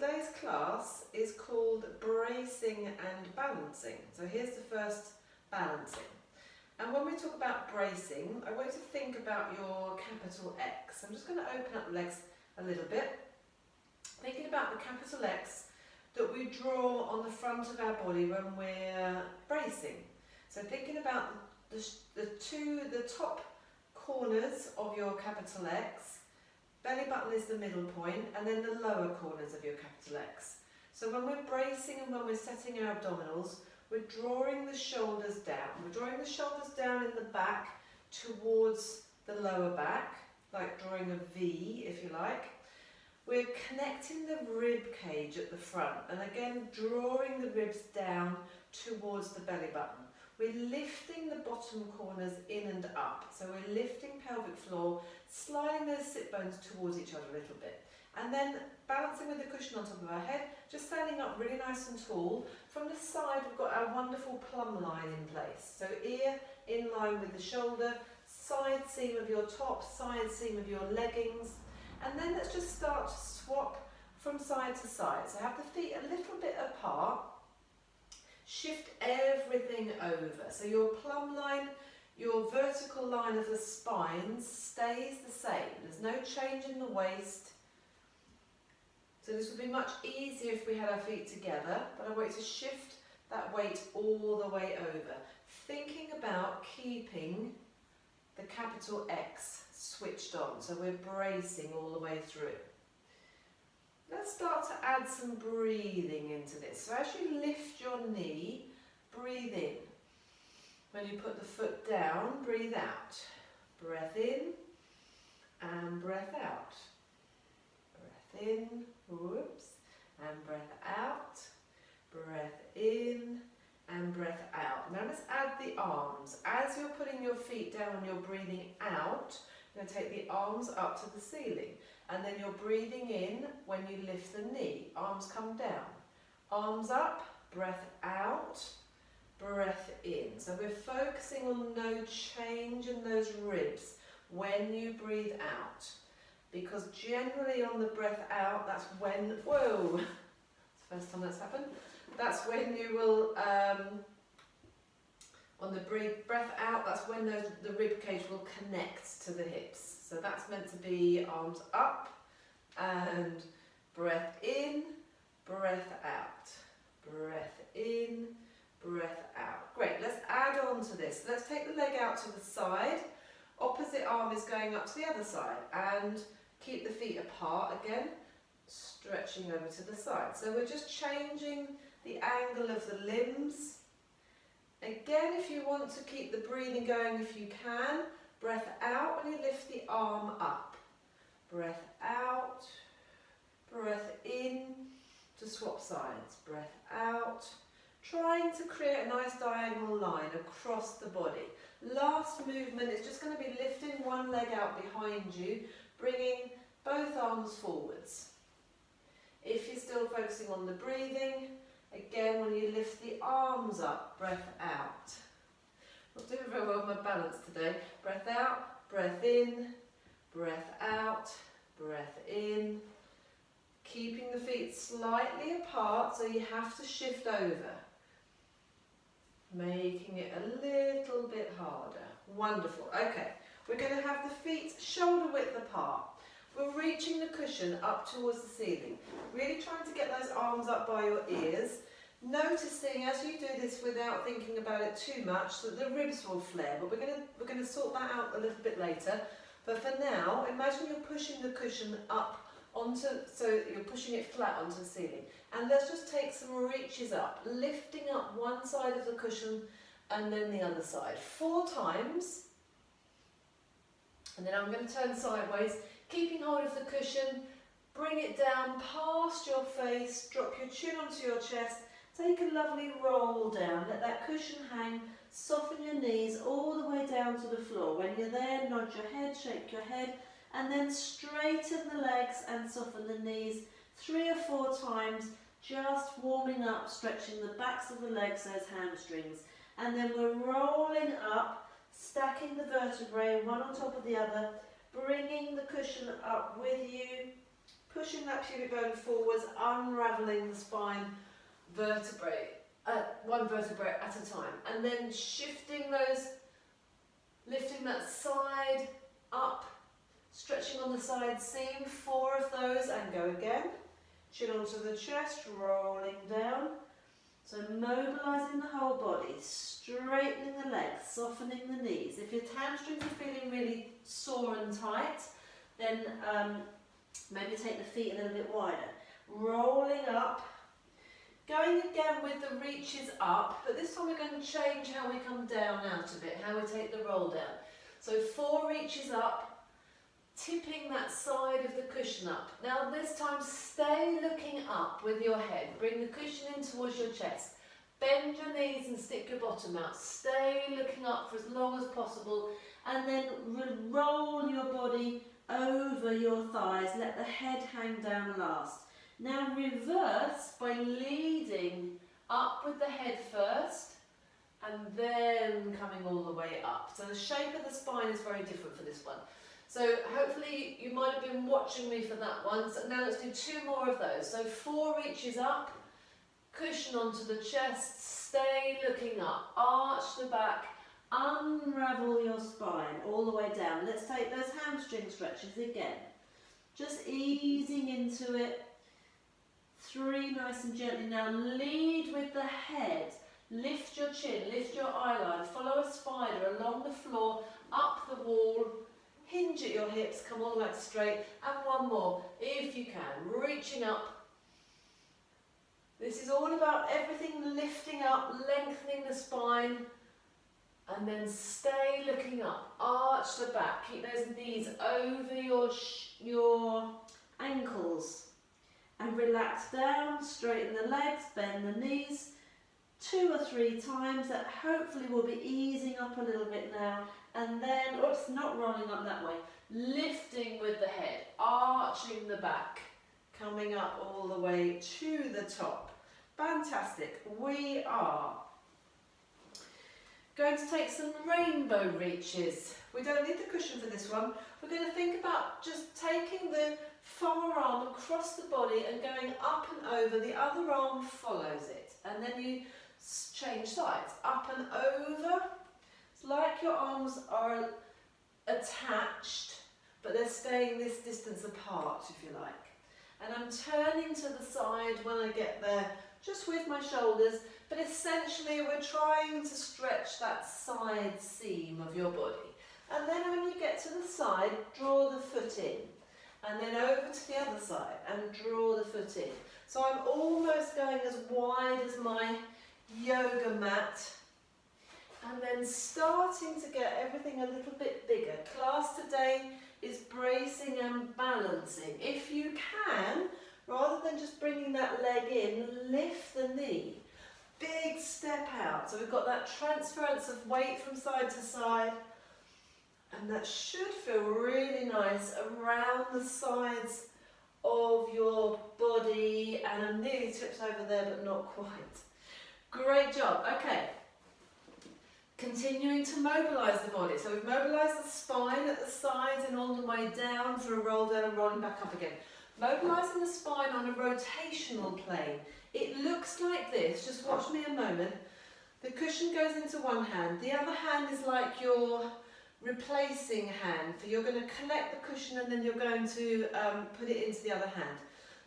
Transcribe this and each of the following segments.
today's class is called bracing and balancing. So here's the first, balancing. And when we talk about bracing, I want you to think about your capital X. I'm just going to open up the legs a little bit. Thinking about the capital X that we draw on the front of our body when we're bracing. So thinking about the top corners of your capital X, belly button is the middle point, and then the lower corners of your capital X. So when we're bracing and when we're setting our abdominals, we're drawing the shoulders down. We're drawing the shoulders down in the back towards the lower back, like drawing a V, if you like. We're connecting the rib cage at the front, and again drawing the ribs down towards the belly button. We're lifting the bottom corners in and up. So we're lifting pelvic floor, sliding those sit bones towards each other a little bit. And then balancing with the cushion on top of our head, just standing up really nice and tall. From the side, we've got our wonderful plumb line in place. So ear in line with the shoulder, side seam of your top, side seam of your leggings. And then let's just start to swap from side to side. So have the feet a little bit apart. Shift everything over. So your plumb line, your vertical line of the spine stays the same. There's no change in the waist. So this would be much easier if we had our feet together, but I want you to shift that weight all the way over. Thinking about keeping the capital X switched on, so we're bracing all the way through. Let's start to add some breathing into this. So as you lift your knee, breathe in. When you put the foot down, breathe out. Breath in and breath out. Breath in, whoops, and breath out. Breath in and breath out. Now let's add the arms. As you're putting your feet down and you're breathing out, you're going to take the arms up to the ceiling. And then you're breathing in when you lift the knee. Arms come down. Arms up, breath out, breath in. So we're focusing on no change in those ribs when you breathe out. Because generally on the breath out, that's when, whoa, it's the first time that's happened. That's when you will, on the breath out, that's when the rib cage will connect to the hips. So that's meant to be arms up and breath in, breath out. Breath in, breath out. Great, let's add on to this. Let's take the leg out to the side. Opposite arm is going up to the other side. And keep the feet apart again, stretching over to the side. So we're just changing the angle of the limbs. Again, if you want to keep the breathing going, if you can, breath out when you lift the arm up. Breath out, breath in to swap sides. Breath out, trying to create a nice diagonal line across the body. Last movement is just going to be lifting one leg out behind you, bringing both arms forwards. If you're still focusing on the breathing, again when you lift the arms up, breath out. Not doing very well with my balance today. Breath out, breath in, breath out, breath in. Keeping the feet slightly apart so you have to shift over. Making it a little bit harder. Wonderful. Okay, we're going to have the feet shoulder width apart. We're reaching the cushion up towards the ceiling. Really trying to get those arms up by your ears. Noticing as you do this without thinking about it too much that the ribs will flare, but we're going to sort that out a little bit later. But for now, imagine you're pushing the cushion up onto, so you're pushing it flat onto the ceiling. And let's just take some reaches up, lifting up one side of the cushion and then the other side. 4 times. And then I'm going to turn sideways, keeping hold of the cushion, bring it down past your face, drop your chin onto your chest. Take a lovely roll down, let that cushion hang, soften your knees all the way down to the floor. When you're there, nod your head, shake your head, and then straighten the legs and soften the knees 3 or 4 times, just warming up, stretching the backs of the legs, those hamstrings. And then we're rolling up, stacking the vertebrae one on top of the other, bringing the cushion up with you, pushing that pubic bone forwards, unravelling the spine vertebrae, one vertebrae at a time, and then shifting those, lifting that side up, stretching on the side seam, 4 of those, and go again. Chin onto the chest, rolling down. So mobilising the whole body, straightening the legs, softening the knees. If your hamstrings are feeling really sore and tight, then maybe take the feet a little bit wider. Rolling up, going again with the reaches up, but this time we're going to change how we come down out of it, how we take the roll down. So 4 reaches up, tipping that side of the cushion up. Now this time stay looking up with your head. Bring the cushion in towards your chest. Bend your knees and stick your bottom out. Stay looking up for as long as possible, and then roll your body over your thighs. Let the head hang down last. Now reverse by leading up with the head first and then coming all the way up. So the shape of the spine is very different for this one. So hopefully you might have been watching me for that one. So now let's do 2 more of those. So 4 reaches up, cushion onto the chest, stay looking up, arch the back, unravel your spine all the way down. Let's take those hamstring stretches again. Just easing into it. 3 nice and gently. Now lead with the head. Lift your chin, lift your eyeline, follow a spider along the floor, up the wall, hinge at your hips, come all the way back straight, and 1 more, if you can, reaching up. This is all about everything lifting up, lengthening the spine, and then stay looking up, arch the back, keep those knees over your ankles, and relax down, straighten the legs, bend the knees, 2 or 3 times. That hopefully will be easing up a little bit now, and then, oops, not rolling up that way, lifting with the head, arching the back, coming up all the way to the top. Fantastic. We are going to take some rainbow reaches. We don't need the cushion for this one. We're going to think about just taking the forearm across the body and going up and over. The other arm follows it, and then you change sides, up and over. It's like your arms are attached, but they're staying this distance apart, if you like. And I'm turning to the side when I get there, just with my shoulders, but essentially we're trying to stretch that side seam of your body. And then when you get to the side, draw the foot in, and then over to the other side and draw the foot in. So I'm almost going as wide as my yoga mat, and then starting to get everything a little bit bigger. Class today is bracing and balancing. If you can, rather than just bringing that leg in, lift the knee. Big step out. So we've got that transference of weight from side to side, and that should feel really nice around the sides of your body, and I'm nearly tipped over there but not quite. Great job. Okay, continuing to mobilise the body. So we've mobilised the spine at the sides and on the way down for a roll down and rolling back up again. Mobilising the spine on a rotational plane. It looks like this. Just watch me a moment. The cushion goes into one hand. The other hand is like your replacing hand. So you're going to collect the cushion and then you're going to put it into the other hand.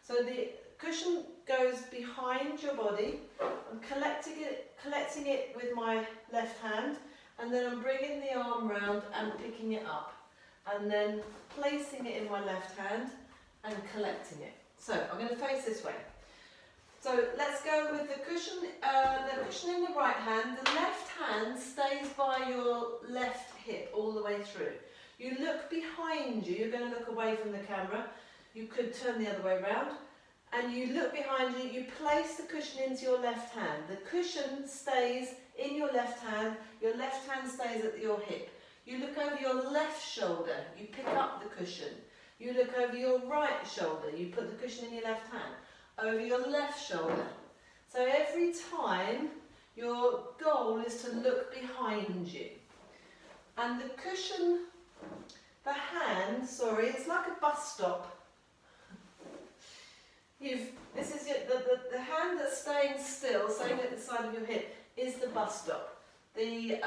So the cushion goes behind your body. I'm collecting it with my left hand, and then I'm bringing the arm round and picking it up, and then placing it in my left hand and collecting it. So I'm going to face this way. So let's go with the cushion in the right hand. The left hand stays by your left hip all the way through. You look behind you. You're going to look away from the camera. You could turn the other way around. And you look behind you, you place the cushion into your left hand. The cushion stays in your left hand stays at your hip. You look over your left shoulder, you pick up the cushion. You look over your right shoulder, you put the cushion in your left hand. Over your left shoulder. So every time, your goal is to look behind you. And the cushion, it's like a bus stop. staying still, staying at the side of your hip, is the bus stop. The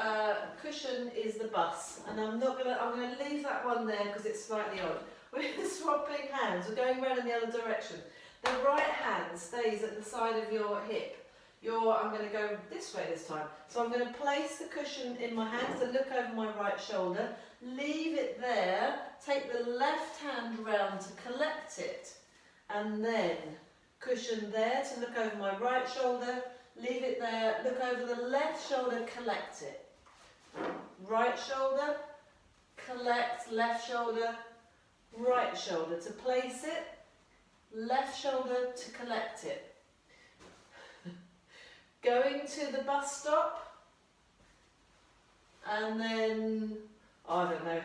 cushion is the bus, and I'm gonna leave that one there because it's slightly odd. We're swapping hands, we're going around in the other direction. The right hand stays at the side of your hip. I'm going to go this way this time. So I'm going to place the cushion in my hands and look over my right shoulder, leave it there, take the left hand round to collect it, and then cushion there to look over my right shoulder, leave it there, look over the left shoulder, collect it. Right shoulder, collect, left shoulder, right shoulder to place it, left shoulder to collect it. Going to the bus stop, and then, I don't know,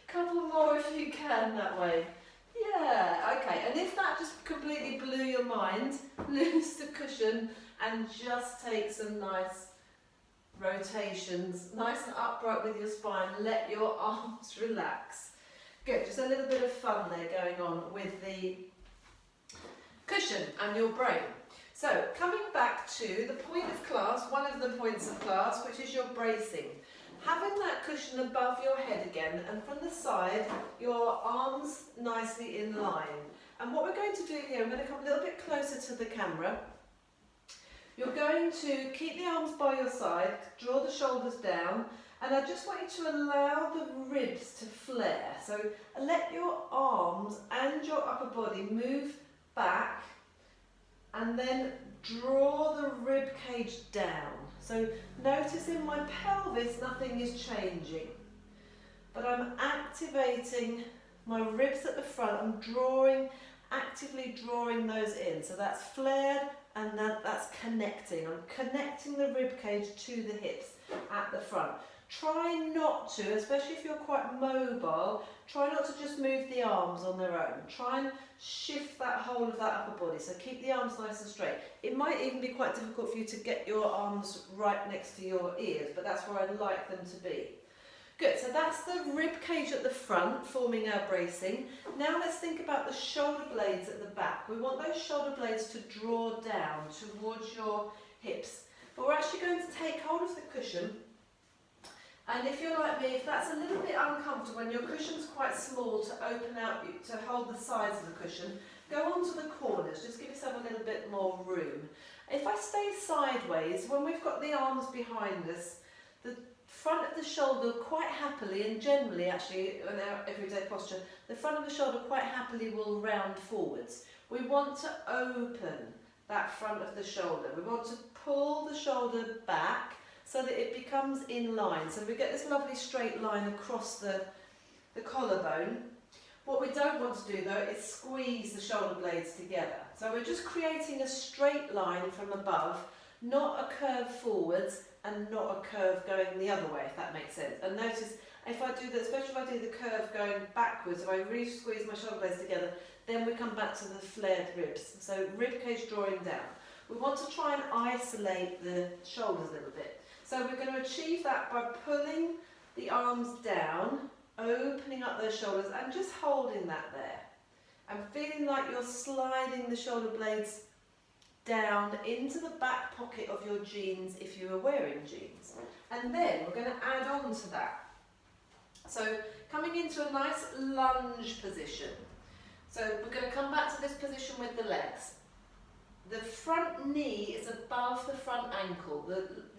couple more if you can that way. Yeah, okay, and if that just completely blew your mind, loose the cushion and just take some nice rotations, nice and upright with your spine, let your arms relax. Good, just a little bit of fun there going on with the cushion and your brain. So, coming back to the point of class, one of the points of class, which is your bracing. Having that cushion above your head again, and from the side, your arms nicely in line. And what we're going to do here, I'm going to come a little bit closer to the camera. You're going to keep the arms by your side, draw the shoulders down, and I just want you to allow the ribs to flare. So, let your arms and your upper body move back, and then draw the rib cage down. So notice in my pelvis nothing is changing, but I'm activating my ribs at the front. I'm actively drawing those in. So that's flared and that's connecting. I'm connecting the rib cage to the hips at the front. Try not to, especially if you're quite mobile, try not to just move the arms on their own. Try and shift that whole of that upper body, so keep the arms nice and straight. It might even be quite difficult for you to get your arms right next to your ears, but that's where I'd like them to be. Good, so that's the rib cage at the front, forming our bracing. Now let's think about the shoulder blades at the back. We want those shoulder blades to draw down towards your hips. But we're actually going to take hold of the cushion. And if you're like me, if that's a little bit uncomfortable, when your cushion's quite small to open out, to hold the sides of the cushion, go onto the corners, just give yourself a little bit more room. If I stay sideways, when we've got the arms behind us, the front of the shoulder quite happily, and generally actually in our everyday posture, the front of the shoulder quite happily will round forwards. We want to open that front of the shoulder. We want to pull the shoulder back, so that it becomes in line. So we get this lovely straight line across the collarbone. What we don't want to do though is squeeze the shoulder blades together. So we're just creating a straight line from above, not a curve forwards and not a curve going the other way, if that makes sense. And notice if I do that, especially if I do the curve going backwards, if I really squeeze my shoulder blades together, then we come back to the flared ribs. So rib cage drawing down. We want to try and isolate the shoulders a little bit. So we're going to achieve that by pulling the arms down, opening up those shoulders and just holding that there. And feeling like you're sliding the shoulder blades down into the back pocket of your jeans if you are wearing jeans. And then we're going to add on to that. So coming into a nice lunge position. So we're going to come back to this position with the legs. The front knee is above the front ankle.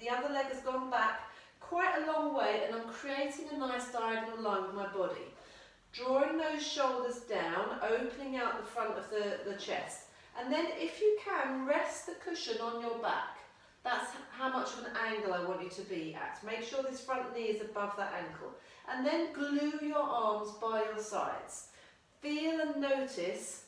The other leg has gone back quite a long way, and I'm creating a nice diagonal line with my body. Drawing those shoulders down, opening out the front of the chest. And then if you can, rest the cushion on your back. That's how much of an angle I want you to be at. Make sure this front knee is above that ankle. And then glue your arms by your sides. Feel and notice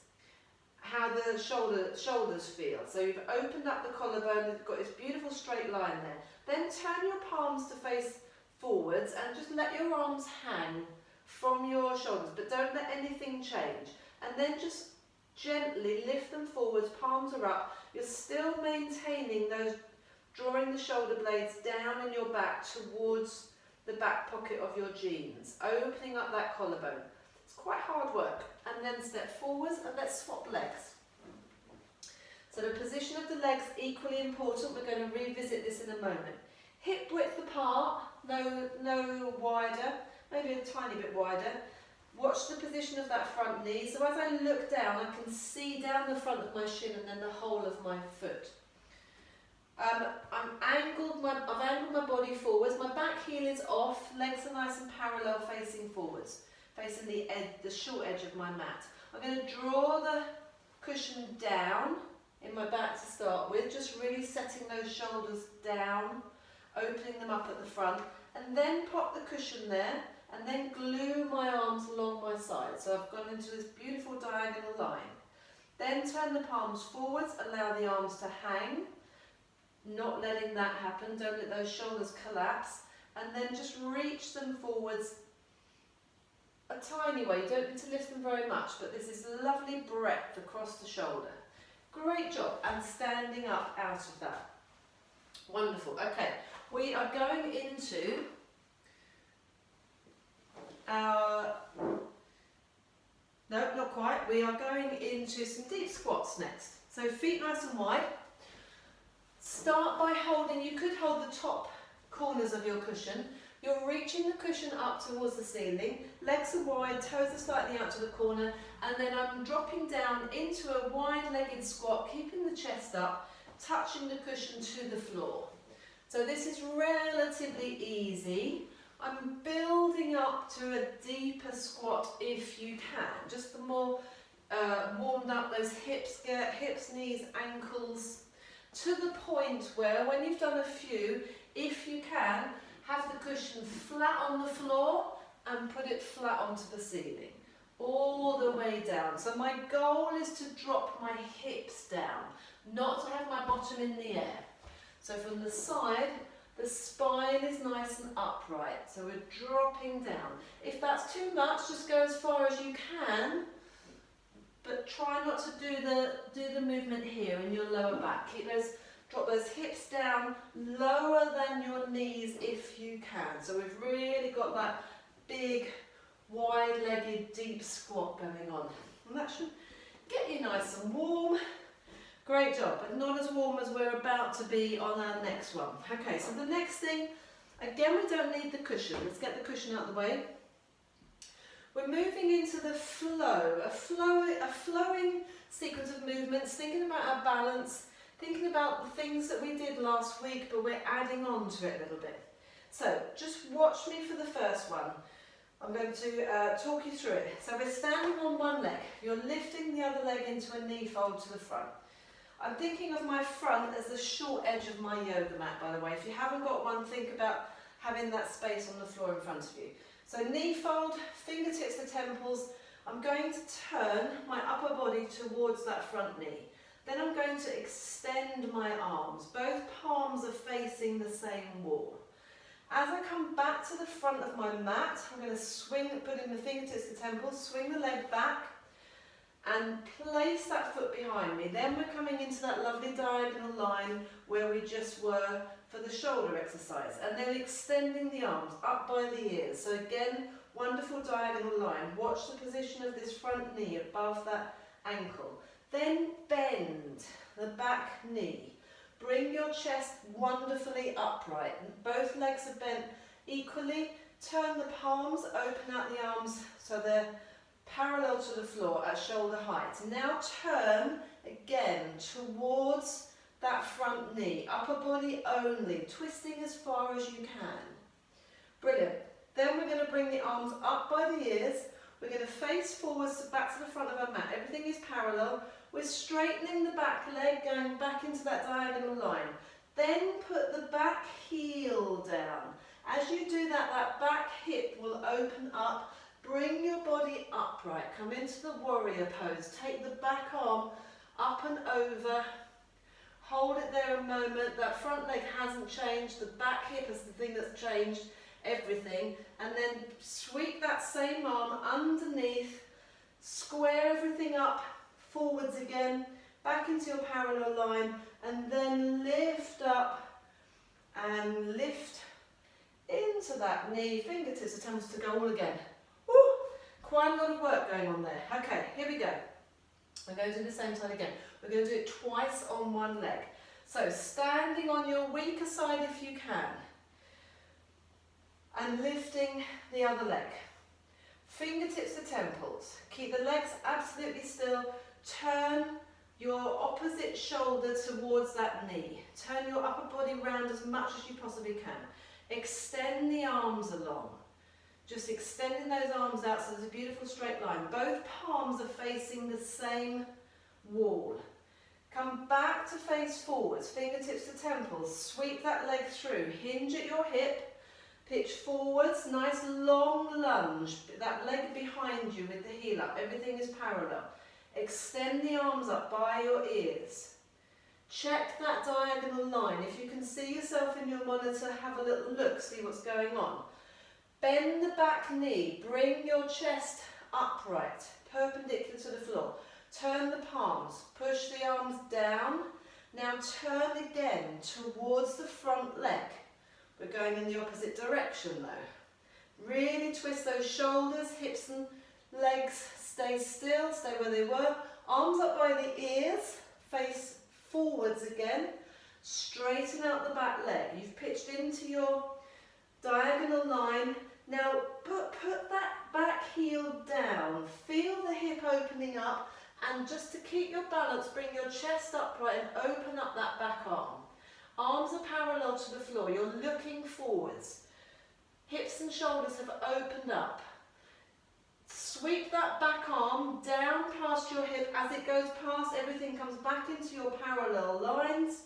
how the shoulders feel. So you've opened up the collarbone, you've got this beautiful straight line there. Then turn your palms to face forwards and just let your arms hang from your shoulders, but don't let anything change. And then just gently lift them forwards, palms are up. You're still maintaining those, drawing the shoulder blades down in your back towards the back pocket of your jeans, opening up that collarbone. It's quite hard work. And then step forwards and let's swap legs. So the position of the legs equally important. We're going to revisit this in a moment. Hip width apart, no wider, maybe a tiny bit wider. Watch the position of that front knee. So as I look down, I can see down the front of my shin and then the whole of my foot. I've angled my body forwards. My back heel is off. Legs are nice and parallel, facing forwards, facing the short edge of my mat. I'm going to draw the cushion down in my back to start with, just really setting those shoulders down, opening them up at the front, and then pop the cushion there, and then glue my arms along my side. So I've gone into this beautiful diagonal line. Then turn the palms forwards, allow the arms to hang, not letting that happen, don't let those shoulders collapse, and then just reach them forwards a tiny way. You don't need to lift them very much, but this is lovely breadth across the shoulder. Great job, and standing up out of that. Wonderful. Okay, we are going into our, no, not quite, we are going into some deep squats next. So feet nice and wide. Start by holding, you could hold the top corners of your cushion. You're reaching the cushion up towards the ceiling, legs are wide, toes are slightly out to the corner, and then I'm dropping down into a wide-legged squat, keeping the chest up, touching the cushion to the floor. So this is relatively easy. I'm building up to a deeper squat if you can. Just the more warmed up those hips, knees, ankles, to the point where when you've done a few, if you can, have the cushion flat on the floor and put it flat onto the ceiling, all the way down. So my goal is to drop my hips down, not to have my bottom in the air. So from the side, the spine is nice and upright, so we're dropping down. If that's too much, just go as far as you can, but try not to do the movement here in your lower back. Drop those hips down, lower than your knees if you can. So we've really got that big, wide-legged, deep squat going on. And that should get you nice and warm. Great job, but not as warm as we're about to be on our next one. Okay, so the next thing, again, we don't need the cushion. Let's get the cushion out of the way. We're moving into the flow, a flowing sequence of movements, thinking about our balance, thinking about the things that we did last week, but we're adding on to it a little bit. So just watch me for the first one. I'm going to talk you through it. So we're standing on one leg. You're lifting the other leg into a knee fold to the front. I'm thinking of my front as the short edge of my yoga mat, by the way. If you haven't got one, think about having that space on the floor in front of you. So knee fold, fingertips to temples. I'm going to turn my upper body towards that front knee. Then I'm going to extend my arms. Both palms are facing the same wall. As I come back to the front of my mat, I'm going to swing, putting the fingertips to temples, swing the leg back and place that foot behind me. Then we're coming into that lovely diagonal line where we just were for the shoulder exercise. And then extending the arms up by the ears. So again, wonderful diagonal line. Watch the position of this front knee above that ankle. Then bend the back knee. Bring your chest wonderfully upright. Both legs are bent equally. Turn the palms, open out the arms so they're parallel to the floor at shoulder height. Now turn again towards that front knee. Upper body only, twisting as far as you can. Brilliant. Then we're going to bring the arms up by the ears. We're going to face forwards back to the front of our mat. Everything is parallel. We're straightening the back leg, going back into that diagonal line. Then put the back heel down. As you do that, that back hip will open up. Bring your body upright. Come into the warrior pose. Take the back arm up and over. Hold it there a moment. That front leg hasn't changed. The back hip is the thing that's changed everything. And then sweep that same arm underneath. Square everything up. Forwards again, back into your parallel line, and then lift up and lift into that knee, fingertips to temples to go all again. Woo! Quite a lot of work going on there. Okay, here we go. We're going to do the same side again. We're going to do it twice on one leg. So standing on your weaker side if you can, and lifting the other leg. Fingertips to temples. Keep the legs absolutely still. Turn your opposite shoulder towards that knee. Turn your upper body round as much as you possibly can. Extend the arms along. Just extending those arms out so there's a beautiful straight line. Both palms are facing the same wall. Come back to face forwards, fingertips to temples. Sweep that leg through. Hinge at your hip. Pitch forwards, nice long lunge. That leg behind you with the heel up. Everything is parallel. Extend the arms up by your ears. Check that diagonal line. If you can see yourself in your monitor, have a little look, see what's going on. Bend the back knee, bring your chest upright, perpendicular to the floor. Turn the palms, push the arms down. Now turn again towards the front leg. We're going in the opposite direction though. Really twist those shoulders, hips and legs. Stay still, stay where they were. Arms up by the ears, face forwards again. Straighten out the back leg. You've pitched into your diagonal line. Now put that back heel down. Feel the hip opening up, and just to keep your balance, bring your chest upright and open up that back arm. Arms are parallel to the floor. You're looking forwards. Hips and shoulders have opened up. Sweep that back arm down past your hip. As it goes past, everything comes back into your parallel lines.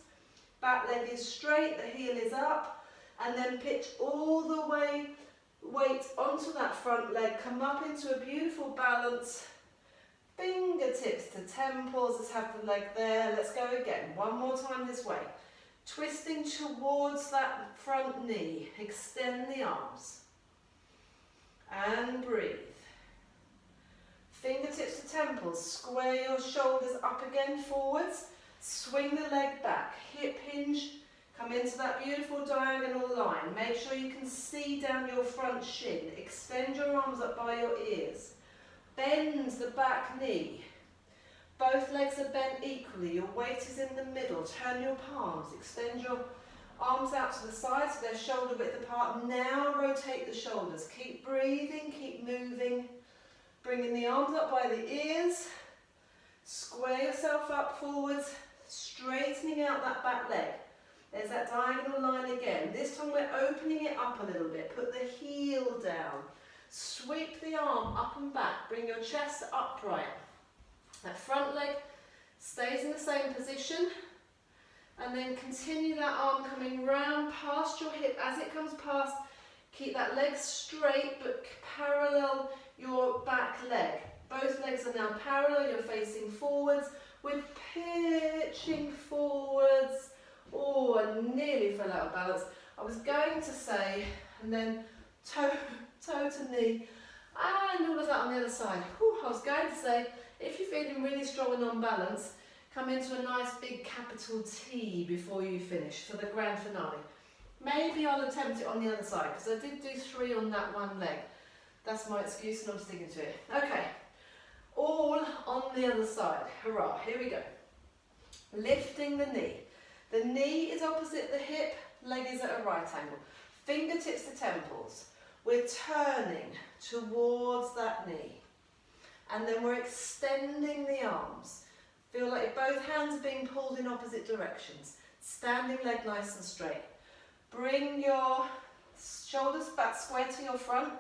Back leg is straight, the heel is up, and then pitch all the way, weight onto that front leg. Come up into a beautiful balance. Fingertips to temples. Let's have the leg there. Let's go again. One more time this way. Twisting towards that front knee. Extend the arms. And breathe. Fingertips to temples. Square your shoulders up again forwards. Swing the leg back. Hip hinge. Come into that beautiful diagonal line. Make sure you can see down your front shin. Extend your arms up by your ears. Bend the back knee. Both legs are bent equally. Your weight is in the middle. Turn your palms. Extend your arms out to the side so they're shoulder width apart. Now rotate the shoulders. Keep breathing. Keep moving. Bringing the arms up by the ears. Square yourself up forwards. Straightening out that back leg. There's that diagonal line again. This time we're opening it up a little bit. Put the heel down. Sweep the arm up and back. Bring your chest upright. That front leg stays in the same position. And then continue that arm coming round past your hip. As it comes past, keep that leg straight but parallel your back leg. Both legs are now parallel. You're facing forwards. We're pitching forwards. Oh, I nearly fell out of balance. I was going to say, and then toe to knee, and all of that on the other side. Whew, I was going to say, if you're feeling really strong and on balance, come into a nice big capital T before you finish for the grand finale. Maybe I'll attempt it on the other side, because I did do 3 on that one leg. That's my excuse and I'm sticking to it. Okay, all on the other side. Hurrah, here we go. Lifting the knee. The knee is opposite the hip, leg is at a right angle. Fingertips to temples. We're turning towards that knee. And then we're extending the arms. Feel like both hands are being pulled in opposite directions. Standing leg nice and straight. Bring your shoulders back square to your front.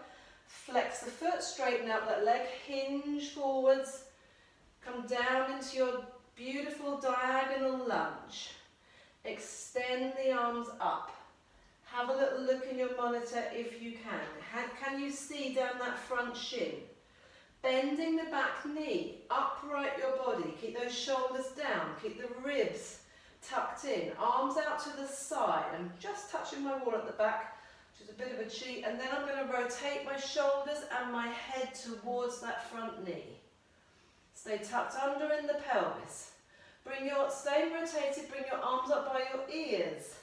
Flex the foot, straighten out that leg, hinge forwards. Come down into your beautiful diagonal lunge. Extend the arms up. Have a little look in your monitor if you can. Can you see down that front shin? Bending the back knee, upright your body. Keep those shoulders down. Keep the ribs tucked in. Arms out to the side. I'm just touching my wall at the back, which is a bit of a cheat. And then I'm going to rotate my shoulders and my head towards that front knee. Stay tucked under in the pelvis. Stay rotated, bring your arms up by your ears.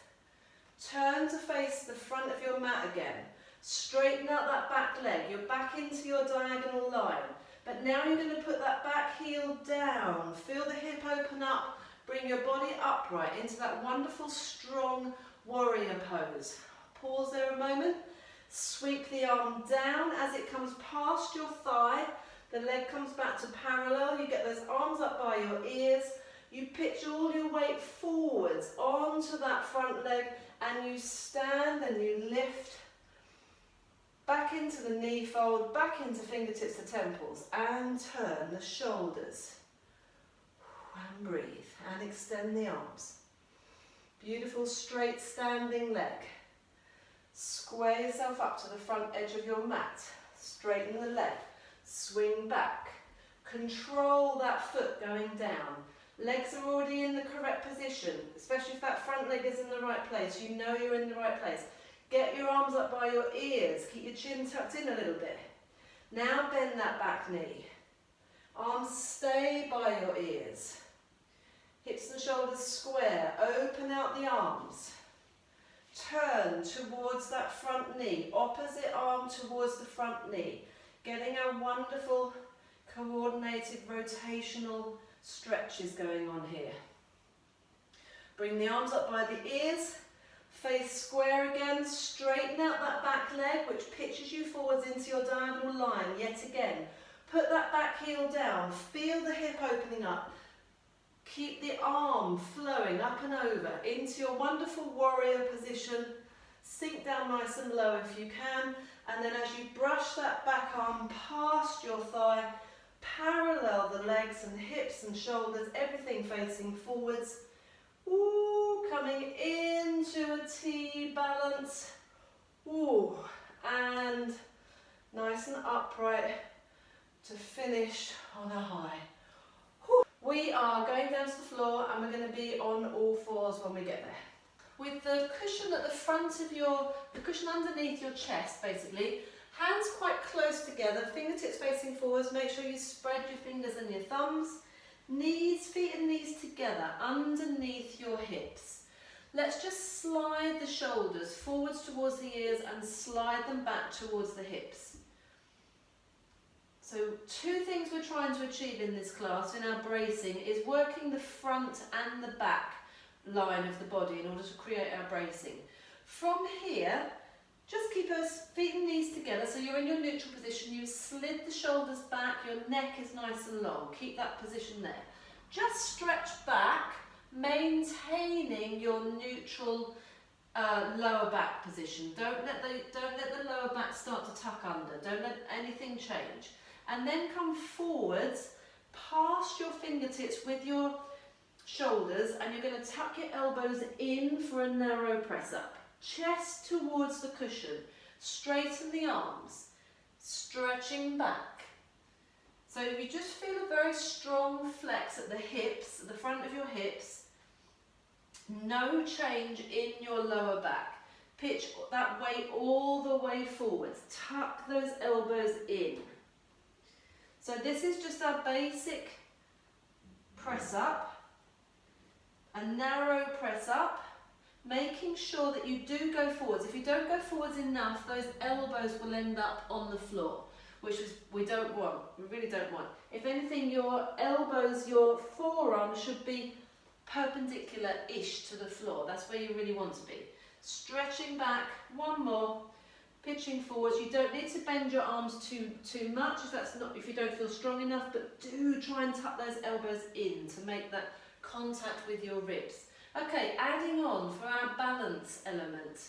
Turn to face the front of your mat again. Straighten out that back leg. You're back into your diagonal line. But now you're going to put that back heel down. Feel the hip open up. Bring your body upright into that wonderful, strong warrior pose. Pause there a moment. Sweep the arm down as it comes past your thigh. The leg comes back to parallel. You get those arms up by your ears. You pitch all your weight forwards onto that front leg and you stand and you lift back into the knee fold, back into fingertips to temples, and turn the shoulders. And breathe and extend the arms. Beautiful straight standing leg. Square yourself up to the front edge of your mat. Straighten the leg. Swing back. Control that foot going down. Legs are already in the correct position, especially if that front leg is in the right place. You know you're in the right place. Get your arms up by your ears. Keep your chin tucked in a little bit. Now bend that back knee. Arms stay by your ears. Hips and shoulders square. Open out the arms. Turn towards that front knee. Opposite arm towards the front knee. Getting our wonderful coordinated rotational stretches going on here. Bring the arms up by the ears. Face square again, straighten out that back leg which pitches you forwards into your diagonal line yet again. Put that back heel down, feel the hip opening up. Keep the arm flowing up and over into your wonderful warrior position. Sink down nice and low if you can, and then as you brush that back arm past your thigh, parallel the legs and hips and shoulders, everything facing forwards. Ooh, coming into a T balance. Ooh, and nice and upright to finish on a high. Whew. We are going down to the floor and we're going to be on all fours when we get there. With the cushion at the front of the cushion underneath your chest basically, hands quite close together, fingertips facing forwards, make sure you spread your fingers and your thumbs. Knees, feet and knees together underneath your hips. Let's just slide the shoulders forwards towards the ears and slide them back towards the hips. So two things we're trying to achieve in this class, in our bracing, is working the front and the back line of the body in order to create our bracing. From here, just keep your feet and knees together so you're in your neutral position. You slid the shoulders back, your neck is nice and long. Keep that position there. Just stretch back, maintaining your neutral lower back position. Don't let the lower back start to tuck under. Don't let anything change. And then come forwards, past your fingertips with your shoulders, and you're going to tuck your elbows in for a narrow press up. Chest towards the cushion, straighten the arms, stretching back. So you just feel a very strong flex at the hips, at the front of your hips. No change in your lower back. Pitch that weight all the way forwards. Tuck those elbows in. So this is just our basic press up, a narrow press up. Making sure that you do go forwards. If you don't go forwards enough, those elbows will end up on the floor, which we don't want. We really don't want. If anything, your elbows, your forearms should be perpendicular-ish to the floor. That's where you really want to be. Stretching back, one more, pitching forwards. You don't need to bend your arms too much if you don't feel strong enough, but do try and tuck those elbows in to make that contact with your ribs. Okay, adding on for our balance element.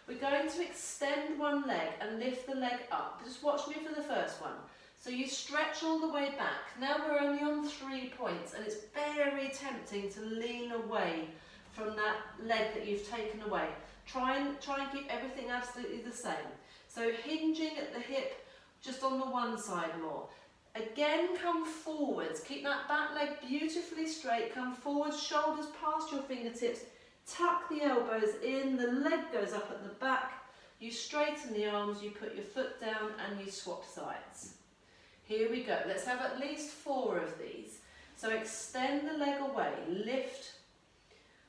We're going to extend one leg and lift the leg up. Just watch me for the first one. So you stretch all the way back. Now we're only on 3 points and it's very tempting to lean away from that leg that you've taken away. Try and keep everything absolutely the same. So hinging at the hip, just on the one side more. Again, come forwards, keep that back leg beautifully straight, come forwards, shoulders past your fingertips, tuck the elbows in, the leg goes up at the back, you straighten the arms, you put your foot down and you swap sides. Here we go, let's have at least 4 of these. So extend the leg away, lift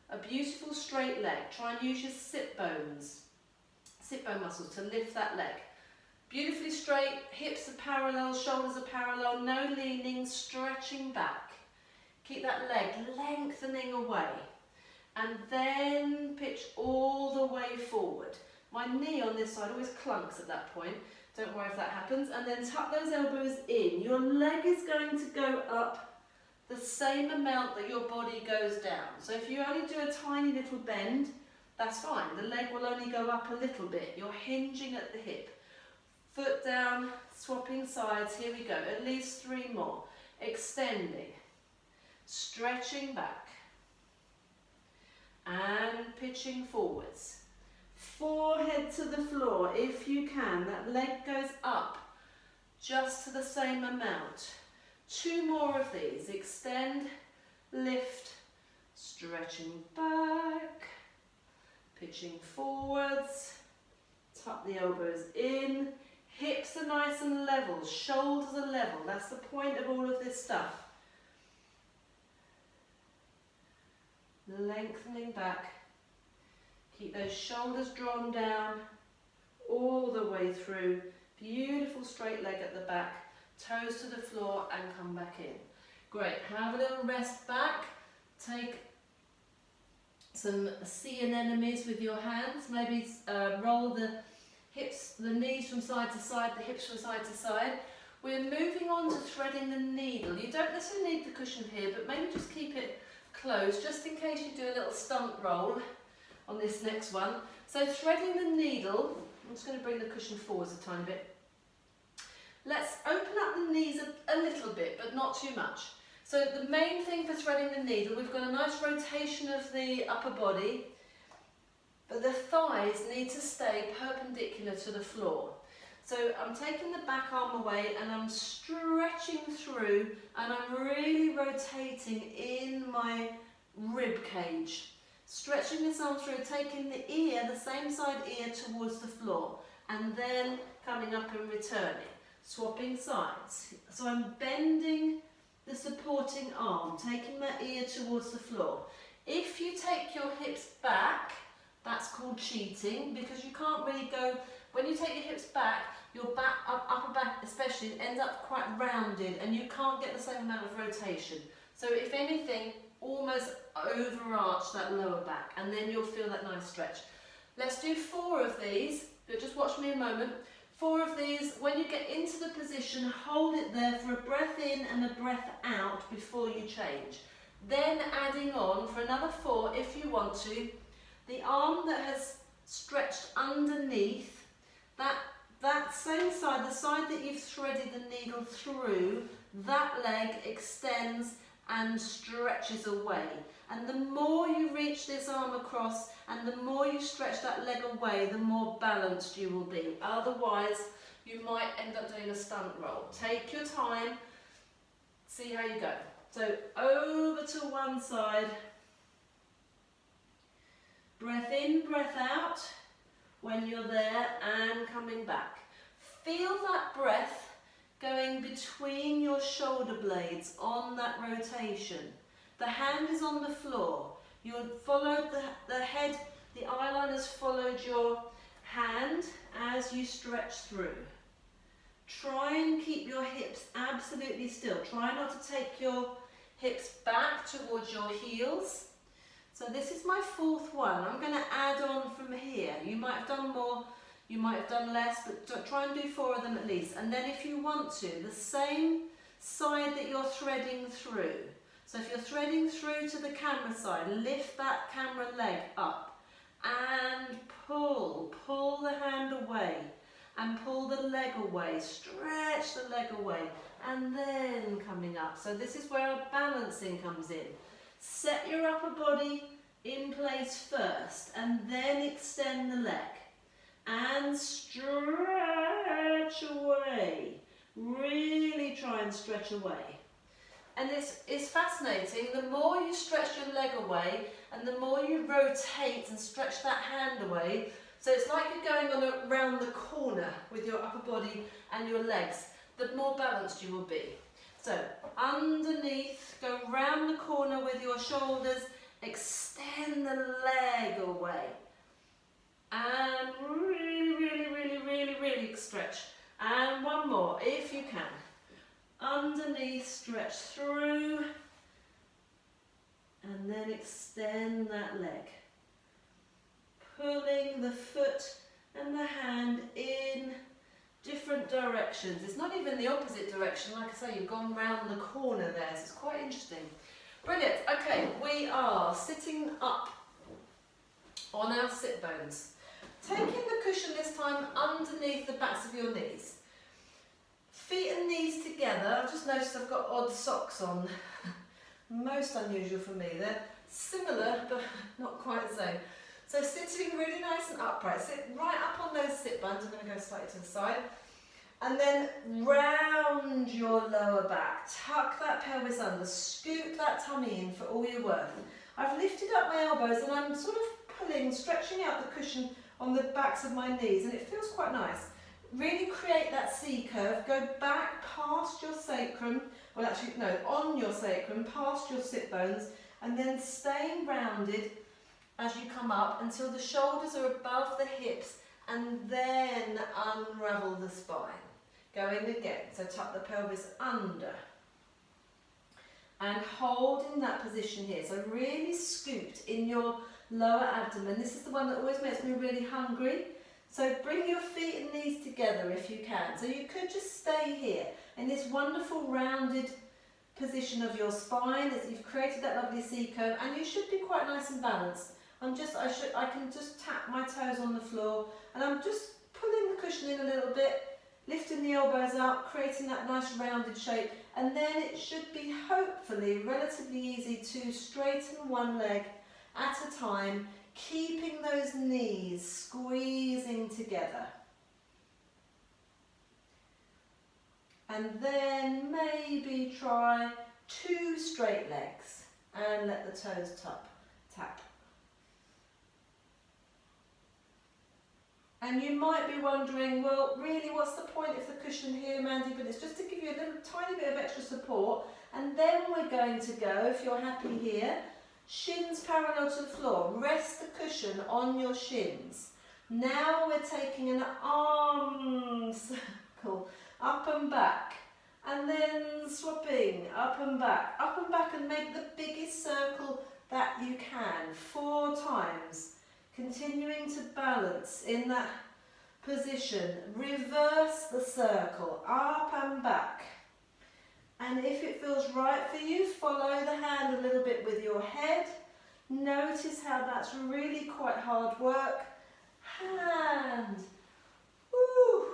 a beautiful straight leg, try and use your sit bone muscles to lift that leg. Beautifully straight, hips are parallel, shoulders are parallel, no leaning, stretching back. Keep that leg lengthening away. And then pitch all the way forward. My knee on this side always clunks at that point. Don't worry if that happens. And then tuck those elbows in. Your leg is going to go up the same amount that your body goes down. So if you only do a tiny little bend, that's fine. The leg will only go up a little bit. You're hinging at the hip. Foot down, swapping sides. Here we go. At least 3 more. Extending. Stretching back. And pitching forwards. Forehead to the floor if you can. That leg goes up just to the same amount. 2 more of these. Extend, lift, stretching back, pitching forwards. Tuck the elbows in. Hips are nice and level. Shoulders are level. That's the point of all of this stuff. Lengthening back, keep those shoulders drawn down all the way through. Beautiful straight leg at the back, toes to the floor and come back in. Great, have a little rest back. Take some sea anemones with your hands. Maybe roll the hips, the knees from side to side, the hips from side to side. We're moving on to threading the needle. You don't necessarily need the cushion here, but maybe just keep it close, just in case you do a little stunt roll on this next one. So threading the needle, I'm just going to bring the cushion forwards a tiny bit. Let's open up the knees a little bit, but not too much. So the main thing for threading the needle, we've got a nice rotation of the upper body, but the thighs need to stay perpendicular to the floor. So I'm taking the back arm away and I'm stretching through and I'm really rotating in my rib cage. Stretching this arm through, taking the ear, the same side ear towards the floor and then coming up and returning. Swapping sides. So I'm bending the supporting arm, taking that ear towards the floor. If you take your hips back, that's called cheating because you can't really go, when you take your hips back, your back, upper back especially, ends up quite rounded and you can't get the same amount of rotation. So if anything, almost overarch that lower back and then you'll feel that nice stretch. Let's do 4 of these, but just watch me a moment. 4 of these, when you get into the position, hold it there for a breath in and a breath out before you change. Then adding on for another 4 if you want to, the arm that has stretched underneath, that same side, the side that you've threaded the needle through, that leg extends and stretches away. And the more you reach this arm across and the more you stretch that leg away, the more balanced you will be. Otherwise, you might end up doing a stunt roll. Take your time, see how you go. So over to one side, breath in, breath out. When you're there and coming back. Feel that breath going between your shoulder blades on that rotation. The hand is on the floor. You've followed the head, the eyeliner's followed your hand as you stretch through. Try and keep your hips absolutely still. Try not to take your hips back towards your heels. So this is my 4th one. I'm going to add on from here. You might have done more, you might have done less, but try and do 4 of them at least. And then if you want to, the same side that you're threading through. So if you're threading through to the camera side, lift that camera leg up and pull the hand away and pull the leg away, stretch the leg away and then coming up. So this is where our balancing comes in. Set your upper body in place first and then extend the leg and stretch away. Really try and stretch away. And it's fascinating, the more you stretch your leg away and the more you rotate and stretch that hand away, so it's like you're going around the corner with your upper body and your legs, the more balanced you will be. So underneath, go round the corner with your shoulders, extend the leg away and really stretch. And one more, if you can. Underneath, stretch through, and then extend that leg. Pulling the foot and the hand in different directions. It's not even the opposite direction, like I say, you've gone round the corner there, so it's quite interesting. Brilliant. Okay, we are sitting up on our sit bones. Taking the cushion this time underneath the backs of your knees. Feet and knees together. I've just noticed I've got odd socks on. Most unusual for me. They're similar, but not quite the same. So sitting really nice and upright. Sit right up on those sit bones. I'm going to go slightly to the side. And then round your lower back. Tuck that pelvis under. Scoop that tummy in for all you're worth. I've lifted up my elbows and I'm sort of pulling, stretching out the cushion on the backs of my knees, and it feels quite nice. Really create that C curve. Go back past your sacrum. Well, actually, no, on your sacrum, past your sit bones, and then staying rounded as you come up until the shoulders are above the hips, and then unravel the spine. Going again, so tuck the pelvis under. And hold in that position here. So really scooped in your lower abdomen. This is the one that always makes me really hungry. So bring your feet and knees together if you can. So you could just stay here in this wonderful rounded position of your spine as you've created that lovely C curve, and you should be quite nice and balanced. I can just tap my toes on the floor, and I'm just pulling the cushion in a little bit, lifting the elbows up, creating that nice rounded shape, and then it should be hopefully relatively easy to straighten one leg at a time, keeping those knees squeezing together. And then maybe try 2 straight legs and let the toes tap. And you might be wondering, well, really, what's the point of the cushion here, Mandy? But it's just to give you a little tiny bit of extra support. And then we're going to go, if you're happy here, shins parallel to the floor. Rest the cushion on your shins. Now we're taking an arm circle up and back, and then swapping up and back, and make the biggest circle that you can 4 times. Continuing to balance in that position. Reverse the circle, up and back. And if it feels right for you, follow the hand a little bit with your head. Notice how that's really quite hard work. Hand. Woo.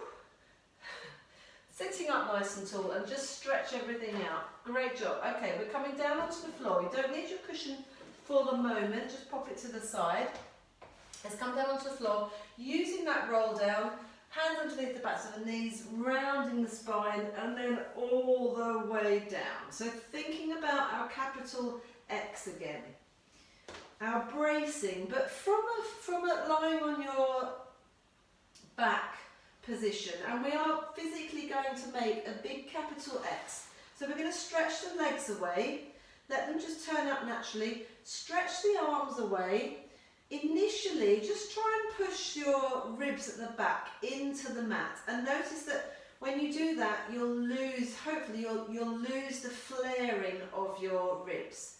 Sitting up nice and tall and just stretch everything out. Great job. Okay, we're coming down onto the floor. You don't need your cushion for the moment. Just pop it to the side. Let's come down onto the floor, using that roll down, hands underneath the backs of the knees, rounding the spine, and then all the way down. So thinking about our capital X again, our bracing, but from a lying on your back position, and we are physically going to make a big capital X. So we're going to stretch the legs away, let them just turn up naturally, stretch the arms away. Initially, just try and push your ribs at the back into the mat, and notice that when you do that, hopefully you'll lose the flaring of your ribs.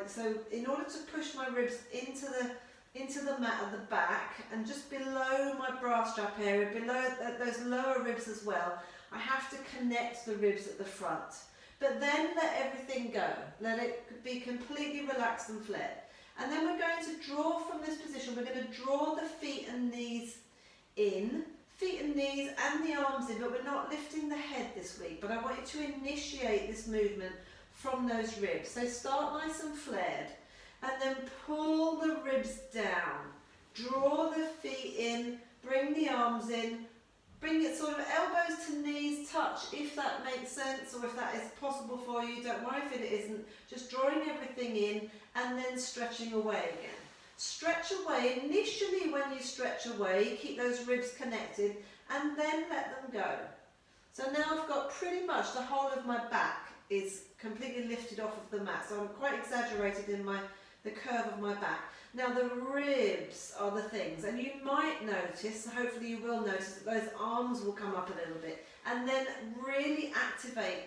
So in order to push my ribs into the mat at the back and just below my bra strap area, below those lower ribs as well, I have to connect the ribs at the front. But then let everything go. Let it be completely relaxed and flared. And then we're going to draw from this position. We're going to draw the feet and knees in, and the arms in, but we're not lifting the head this week. But I want you to initiate this movement from those ribs. So start nice and flared, and then pull the ribs down. Draw the feet in, bring the arms in, bring it sort of elbows to knees touch, if that makes sense, or if that is possible for you. Don't worry if it isn't. Just drawing everything in and then stretching away again. Stretch away. Initially, when you stretch away, keep those ribs connected, and then let them go. So now I've got pretty much the whole of my back is completely lifted off of the mat. So I'm quite exaggerated in the the curve of my back. Now the ribs are the things, and you might notice, hopefully you will notice, that those arms will come up a little bit, and then really activate,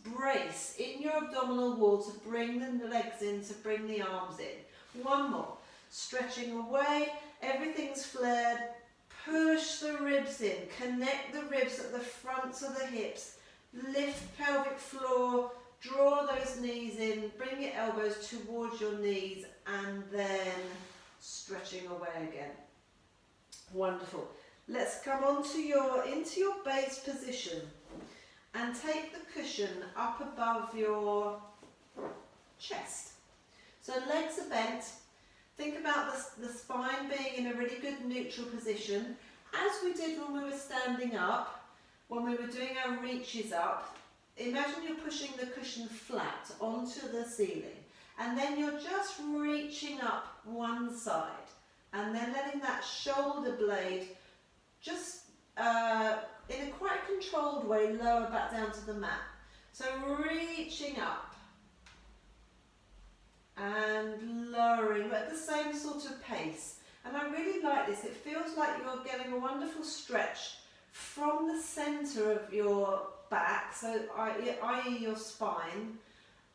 brace in your abdominal wall to bring the legs in, to bring the arms in. One more, stretching away, everything's flared, push the ribs in, connect the ribs at the fronts of the hips, lift pelvic floor, draw those knees in, bring your elbows towards your knees, and then stretching away again. Wonderful. Let's come on to into your base position and take the cushion up above your chest. So legs are bent. Think about the spine being in a really good neutral position, as we did when we were standing up, when we were doing our reaches up. Imagine you're pushing the cushion flat onto the ceiling, and then you're just reaching up one side, and then letting that shoulder blade just in a quite controlled way lower back down to the mat. So reaching up and lowering, but at the same sort of pace. And I really like this. It feels like you're getting a wonderful stretch from the centre of your back, so i.e. your spine,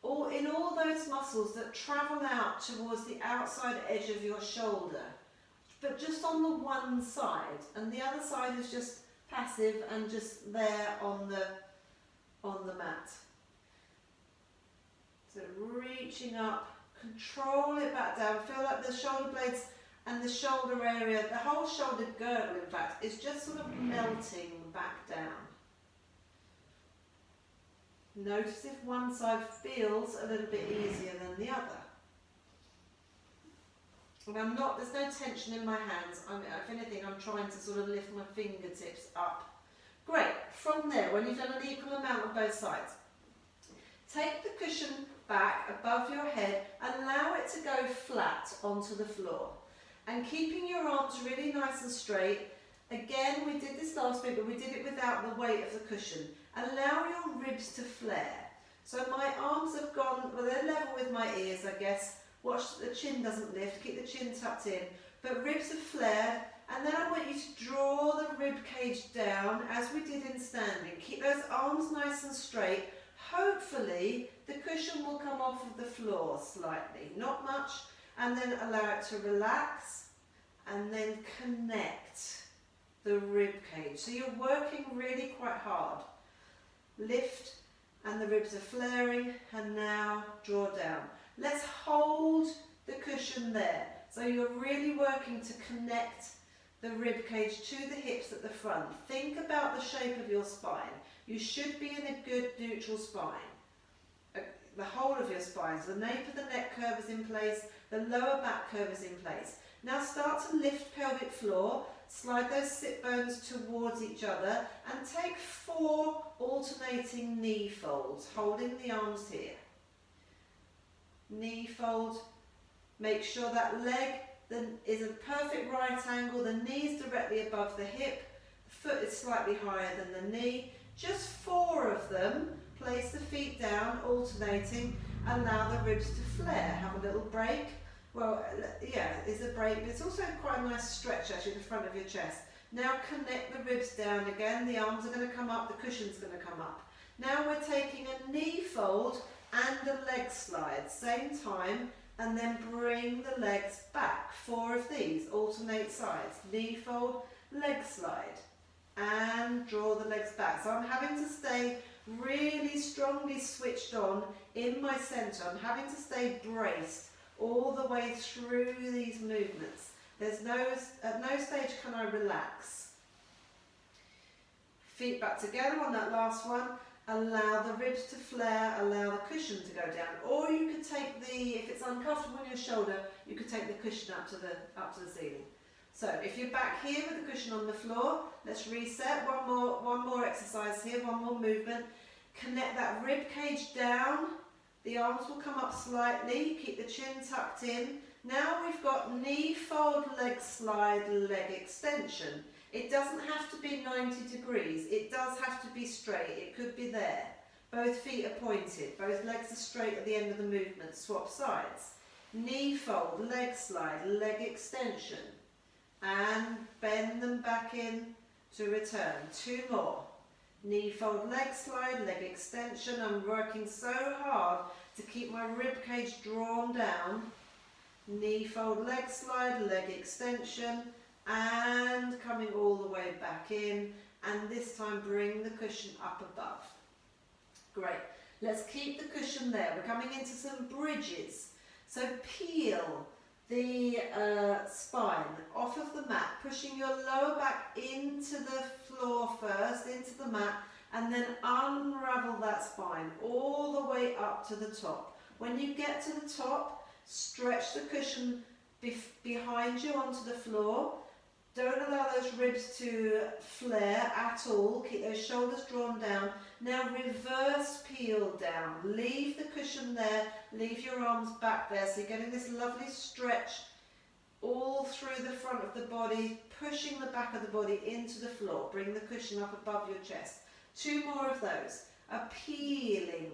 or in all those muscles that travel out towards the outside edge of your shoulder, but just on the one side, and the other side is just passive and just there on the mat. So reaching up, control it back down, feel like the shoulder blades and the shoulder area, the whole shoulder girdle in fact, is just sort of melting back down. Notice if one side feels a little bit easier than the other. And there's no tension in my hands. If anything, I'm trying to sort of lift my fingertips up. Great. From there, when you've done an equal amount on both sides, take the cushion back above your head and allow it to go flat onto the floor. And keeping your arms really nice and straight. Again, we did this last week, but we did it without the weight of the cushion. Allow your ribs to flare. So my arms have gone, well, they're level with my ears, I guess. Watch that the chin doesn't lift, keep the chin tucked in. But ribs have flared, and then I want you to draw the rib cage down as we did in standing. Keep those arms nice and straight. Hopefully the cushion will come off of the floor slightly, not much, and then allow it to relax, and then connect the rib cage. So you're working really quite hard. Lift, and the ribs are flaring, and now draw down. Let's hold the cushion there. So you're really working to connect the rib cage to the hips at the front. Think about the shape of your spine. You should be in a good neutral spine. The whole of your spine, so the nape of the neck curve is in place, the lower back curve is in place. Now start to lift pelvic floor, slide those sit bones towards each other, and take 4 alternating knee folds, holding the arms here. Knee fold, make sure that leg is a perfect right angle, the knee is directly above the hip, the foot is slightly higher than the knee. Just 4 of them, place the feet down, alternating, allow the ribs to flare. Have a little break. Well, yeah, it's a break, but it's also quite a nice stretch actually at the front of your chest. Now connect the ribs down again, the arms are going to come up, the cushion's going to come up. Now we're taking a knee fold and a leg slide, same time, and then bring the legs back. 4 of these, alternate sides, knee fold, leg slide, and draw the legs back. So I'm having to stay really strongly switched on in my centre. I'm having to stay braced all the way through these movements. At no stage can I relax. Feet back together on that last one. Allow the ribs to flare, allow the cushion to go down. Or you could take if it's uncomfortable in your shoulder, you could take the cushion up to the ceiling. So if you're back here with the cushion on the floor, let's reset. One more exercise here, one more movement. Connect that rib cage down. The arms will come up slightly, keep the chin tucked in. Now we've got knee fold, leg slide, leg extension. It doesn't have to be 90 degrees, it does have to be straight, it could be there. Both feet are pointed, both legs are straight at the end of the movement, swap sides. knee fold, leg slide, leg extension, and bend them back in to return. 2 more. Knee fold, leg slide, leg extension. I'm working so hard to keep my rib cage drawn down. Knee fold, leg slide, leg extension, and coming all the way back in, and this time bring the cushion up above. Great. Let's keep the cushion there. We're coming into some bridges. So peel the spine off of the mat, pushing your lower back into the floor first, into the mat, and then unravel that spine all the way up to the top. When you get to the top, stretch the cushion behind you onto the floor. Don't allow those ribs to flare at all. Keep those shoulders drawn down. Now reverse peel down. Leave the cushion there. Leave your arms back there. So you're getting this lovely stretch all through the front of the body, pushing the back of the body into the floor. Bring the cushion up above your chest. 2 more of those. A peeling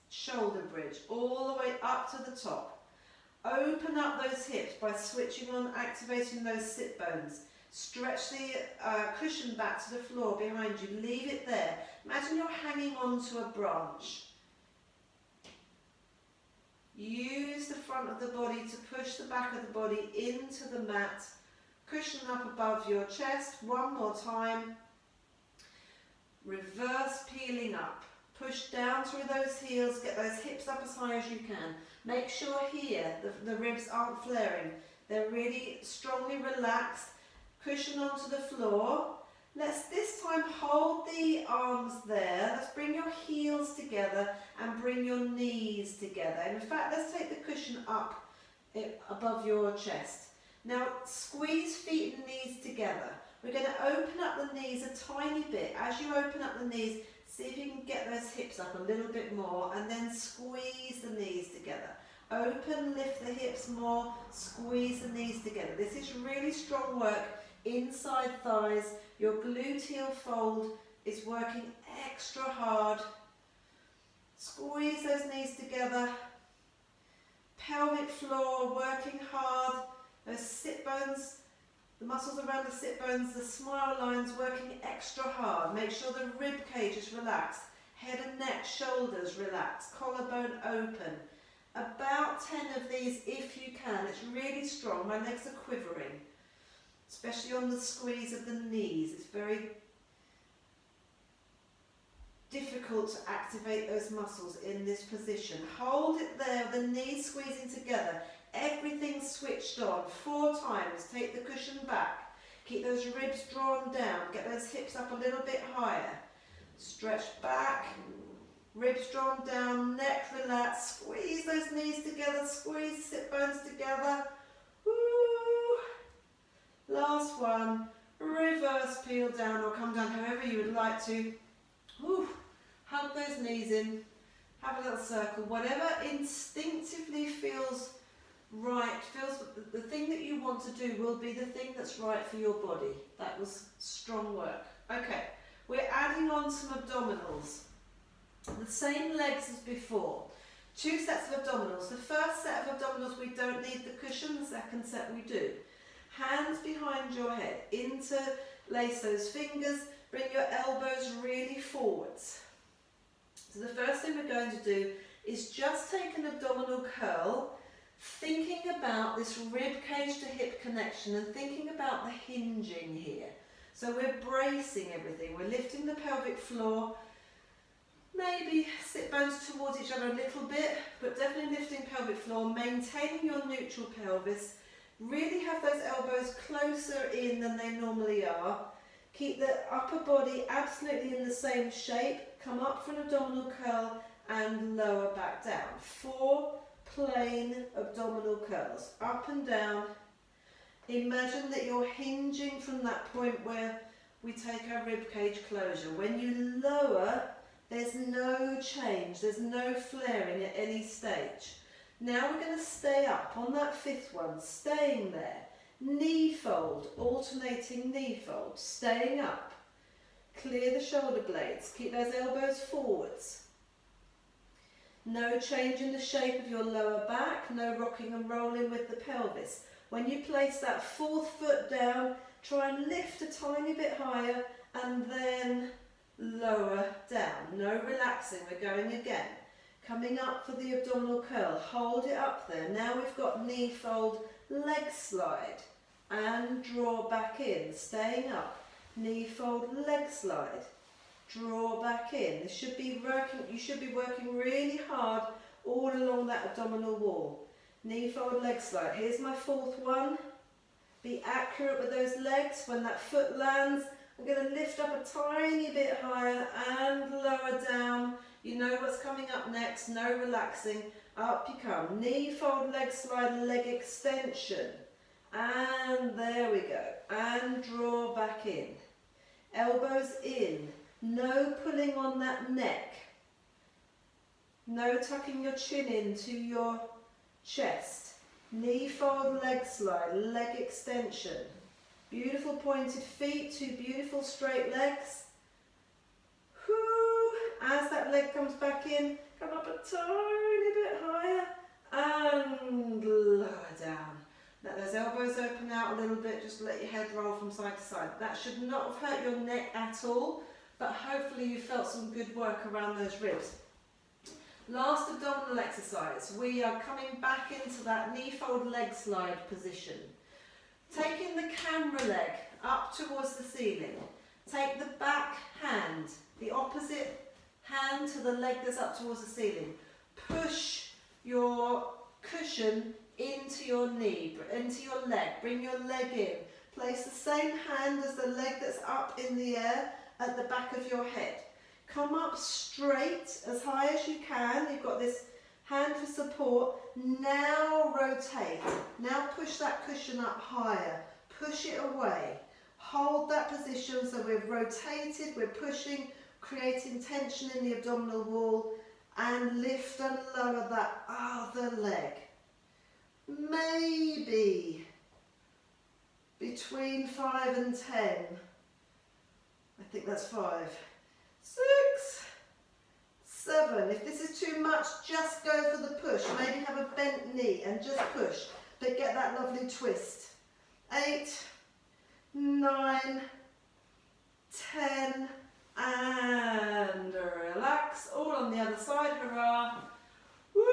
shoulder bridge all the way up to the top. Open up those hips by switching on, activating those sit bones. Stretch the cushion back to the floor behind you. Leave it there. Imagine you're hanging onto a branch. Use the front of the body to push the back of the body into the mat. Cushion up above your chest. 1 more time. Reverse peeling up. Push down through those heels. Get those hips up as high as you can. Make sure here the ribs aren't flaring. They're really strongly relaxed. Cushion onto the floor. Let's this time hold the arms there. Let's bring your heels together and bring your knees together. In fact, let's take the cushion up above your chest. Now squeeze feet and knees together. We're going to open up the knees a tiny bit. As you open up the knees, see if you can get those hips up a little bit more, and then squeeze the knees together. Open, lift the hips more, squeeze the knees together. This is really strong work inside thighs. Your gluteal fold is working extra hard. Squeeze those knees together. Pelvic floor working hard. Those sit bones, the muscles around the sit bones, the smile lines working extra hard. Make sure the rib cage is relaxed. Head and neck, shoulders relaxed. Collarbone open. About 10 of these if you can. It's really strong. My legs are quivering, especially on the squeeze of the knees. It's very difficult to activate those muscles in this position. Hold it there, the knees squeezing together. Everything switched on. 4 times. Take the cushion back. Keep those ribs drawn down. Get those hips up a little bit higher. Stretch back. Ribs drawn down. Neck relaxed. Squeeze those knees together. Squeeze sit bones together. Woo. Last one. Reverse peel down or come down however you would like to. Woo. Hug those knees in. Have a little circle. Whatever instinctively feels right, feels the thing that you want to do will be the thing that's right for your body. That was strong work. Okay, we're adding on some abdominals. The same legs as before. 2 sets of abdominals. The first set of abdominals we don't need the cushion, the second set we do. Hands behind your head. Interlace those fingers. Bring your elbows really forwards. So the first thing we're going to do is just take an abdominal curl, thinking about this rib cage to hip connection and thinking about the hinging here. So we're bracing everything. We're lifting the pelvic floor. Maybe sit bones towards each other a little bit, but definitely lifting pelvic floor, maintaining your neutral pelvis. Really have those elbows closer in than they normally are. Keep the upper body absolutely in the same shape. Come up for an abdominal curl and lower back down. 4 plain abdominal curls, up and down. Imagine that you're hinging from that point where we take our rib cage closure. When you lower, there's no change, there's no flaring at any stage. Now we're going to stay up on that 5th one, staying there. Knee fold, alternating knee fold, staying up. Clear the shoulder blades, keep those elbows forwards. No change in the shape of your lower back, no rocking and rolling with the pelvis. When you place that fourth foot down, try and lift a tiny bit higher and then lower down. No relaxing, we're going again. Coming up for the abdominal curl, hold it up there. Now we've got knee fold, leg slide and draw back in, staying up. Knee fold, leg slide, draw back in. This should be working, you should be working really hard all along that abdominal wall. Knee fold, leg slide. Here's my fourth one. Be accurate with those legs. When that foot lands, I'm going to lift up a tiny bit higher and lower down. You know what's coming up next, no relaxing. Up you come. Knee fold, leg slide, leg extension. And there we go. And draw back in. Elbows in. No pulling on that neck. No tucking your chin into your chest. Knee fold, leg slide, leg extension. Beautiful pointed feet, two beautiful straight legs. Whoo. As that leg comes back in, come up a tiny bit higher and lower down. Let those elbows open out a little bit, just let your head roll from side to side. That should not have hurt your neck at all, but hopefully you felt some good work around those ribs. Last abdominal exercise, we are coming back into that knee fold leg slide position. Taking the camera leg up towards the ceiling. Take the back hand, the opposite hand to the leg that's up towards the ceiling. Push your cushion into your knee, into your leg. Bring your leg in. Place the same hand as the leg that's up in the air at the back of your head. Come up straight as high as you can. You've got this hand for support. Now rotate. Now push that cushion up higher. Push it away. Hold that position so we're rotated, we're pushing, creating tension in the abdominal wall, and lift and lower that other leg. Maybe between 5 and 10. I think that's 5. 6, 7. If this is too much, just go for the push. Maybe have a bent knee and just push, but get that lovely twist. 8, 9, 10, and relax. All on the other side, hurrah. Woo.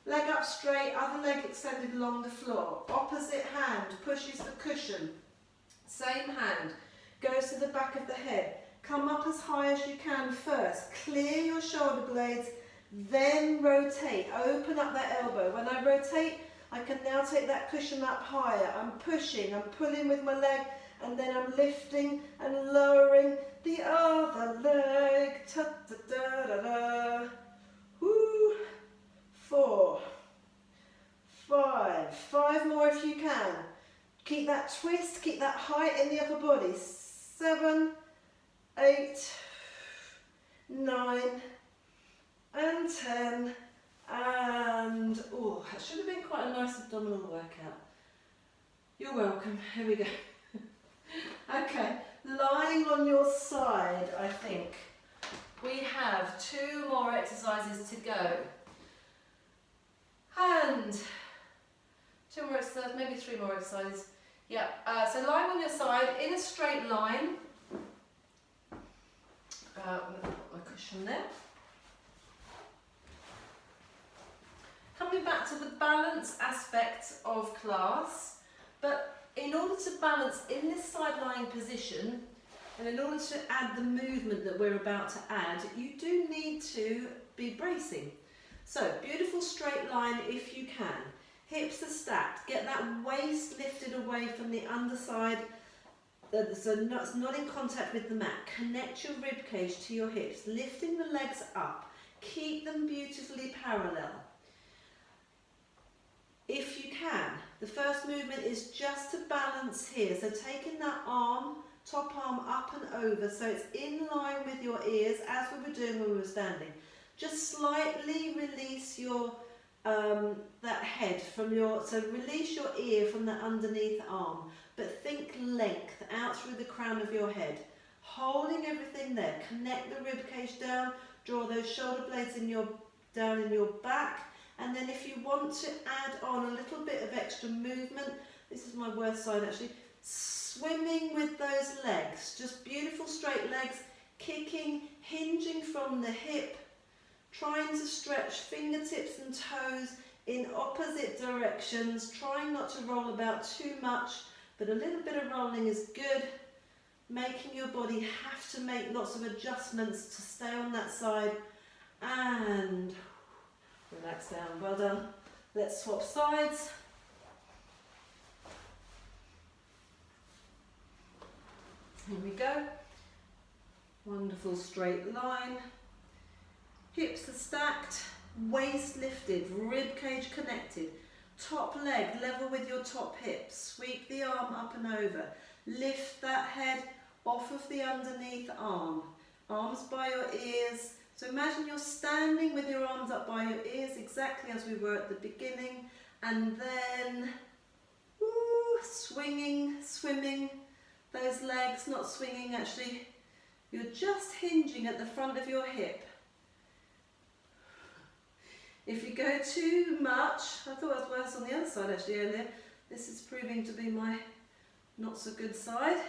Leg up straight, other leg extended along the floor. Opposite hand pushes the cushion. Same hand goes to the back of the head. Come up as high as you can first. Clear your shoulder blades, then rotate. Open up that elbow. When I rotate, I can now take that cushion up higher. I'm pushing, I'm pulling with my leg, and then I'm lifting and lowering the other leg. Ta da da da da. Woo. 4, 5. 5 more if you can. Keep that twist, keep that height in the upper body. 7, 8, 9, and 10, and oh, that should have been quite a nice abdominal workout. You're welcome. Here we go. Okay, lying on your side, I think we have 2 more exercises to go. And 2 more exercises, maybe 3 more exercises. Yeah, so lying on your side in a straight line. I'm going to put my cushion there. Coming back to the balance aspect of class, but in order to balance in this side lying position, and in order to add the movement that we're about to add, you do need to be bracing. So, beautiful straight line if you can. Hips are stacked. Get that waist lifted away from the underside, so it's not in contact with the mat. Connect your rib cage to your hips, lifting the legs up. Keep them beautifully parallel. If you can, the first movement is just to balance here. So taking that arm, top arm up and over, so it's in line with your ears as we were doing when we were standing. Just slightly release your that head from your, so release your ear from the underneath arm, but think length out through the crown of your head, holding everything there. Connect the rib cage down, draw those shoulder blades in your down in your back. And then if you want to add on a little bit of extra movement, this is my worst side actually, swimming with those legs, just beautiful straight legs, kicking, hinging from the hip, trying to stretch fingertips and toes in opposite directions, trying not to roll about too much, but a little bit of rolling is good, making your body have to make lots of adjustments to stay on that side, and relax down. Well done. Let's swap sides. Here we go. Wonderful straight line. Hips are stacked, waist lifted, rib cage connected. Top leg level with your top hip. Sweep the arm up and over. Lift that head off of the underneath arm. Arms by your ears. So imagine you're standing with your arms up by your ears, exactly as we were at the beginning. And then swinging, swimming those legs, not swinging actually. You're just hinging at the front of your hip. If you go too much, I thought it was worse on the other side actually earlier. This is proving to be my not so good side.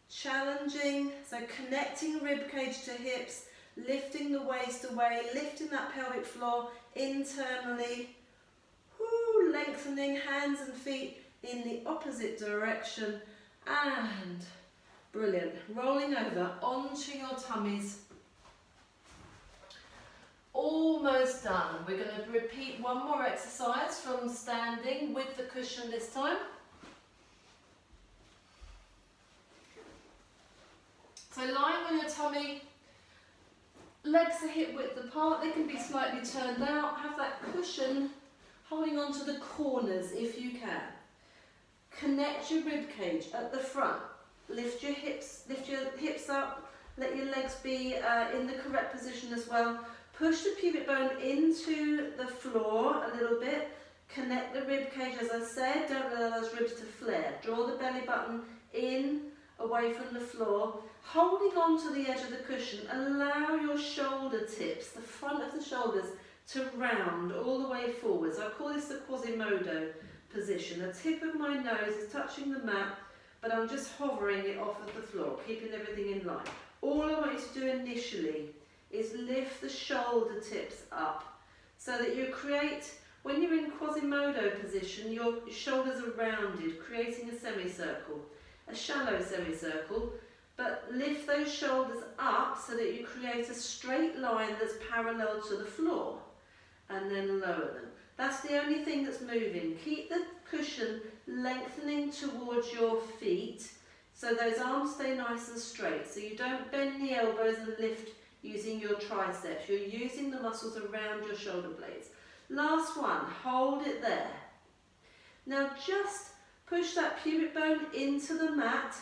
Challenging, so connecting rib cage to hips, lifting the waist away, lifting that pelvic floor internally, lengthening hands and feet in the opposite direction, and brilliant, rolling over onto your tummies. Almost done. We're going to repeat one more exercise from standing with the cushion this time. So lying on your tummy, legs are hip width apart, they can be slightly turned out, have that cushion holding on to the corners if you can. Connect your rib cage at the front, lift your hips up, let your legs be in the correct position as well. Push the pubic bone into the floor a little bit, connect the rib cage as I said, don't allow those ribs to flare. Draw the belly button in, away from the floor. Holding on to the edge of the cushion, allow your shoulder tips, the front of the shoulders, to round all the way forwards. I call this the Quasimodo position. The tip of my nose is touching the mat, but I'm just hovering it off of the floor, keeping everything in line. All I want you to do initially is lift the shoulder tips up so that you create, when you're in Quasimodo position, your shoulders are rounded, creating a semicircle, a shallow semicircle, but lift those shoulders up so that you create a straight line that's parallel to the floor, and then lower them. That's the only thing that's moving. Keep the cushion lengthening towards your feet so those arms stay nice and straight, so you don't bend the elbows and lift using your triceps. You're using the muscles around your shoulder blades. Last one, hold it there. Now just push that pubic bone into the mat.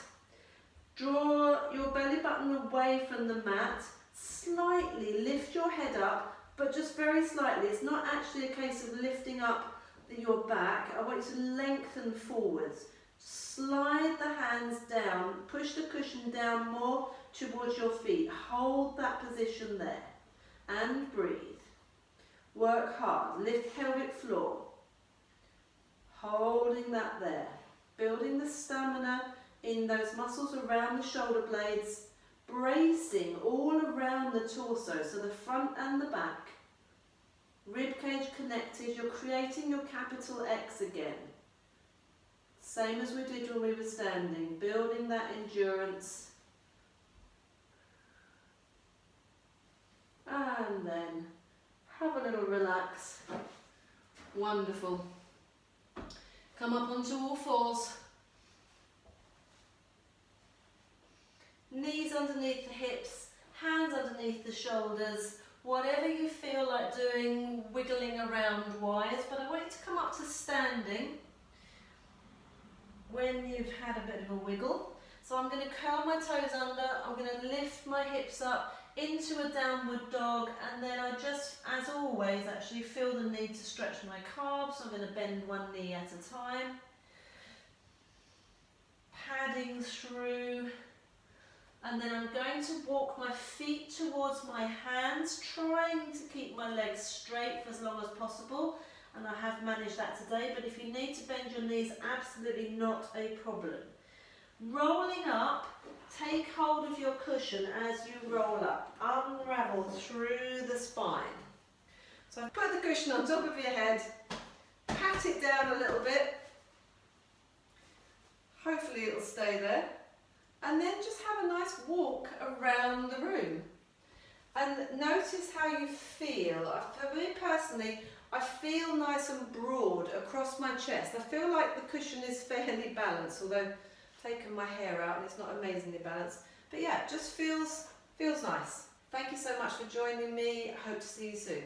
Draw your belly button away from the mat. Slightly lift your head up, but just very slightly. It's not actually a case of lifting up your back. I want you to lengthen forwards. Slide the hands down. Push the cushion down more towards your feet. Hold that position there. And breathe. Work hard. Lift pelvic floor. Holding that there. Building the stamina in those muscles around the shoulder blades. Bracing all around the torso, so the front and the back. Rib cage connected. You're creating your capital X again. Same as we did when we were standing. Building that endurance. And then have a little relax. Wonderful. Come up onto all fours. Knees underneath the hips, hands underneath the shoulders, whatever you feel like doing, wiggling around wise, but I want you to come up to standing when you've had a bit of a wiggle. So I'm going to curl my toes under, I'm going to lift my hips up into a downward dog, and then I just, as always, actually feel the need to stretch my calves. So I'm going to bend one knee at a time. Padding through And then I'm going to walk my feet towards my hands, trying to keep my legs straight for as long as possible. And I have managed that today, but if you need to bend your knees, absolutely not a problem. Rolling up, take hold of your cushion as you roll up. Unravel through the spine. So put the cushion on top of your head, pat it down a little bit. Hopefully it'll stay there. And then just have a nice walk around the room. And notice how you feel. For me personally, I feel nice and broad across my chest. I feel like the cushion is fairly balanced, although I've taken my hair out and it's not amazingly balanced. But yeah, it just feels nice. Thank you so much for joining me. I hope to see you soon.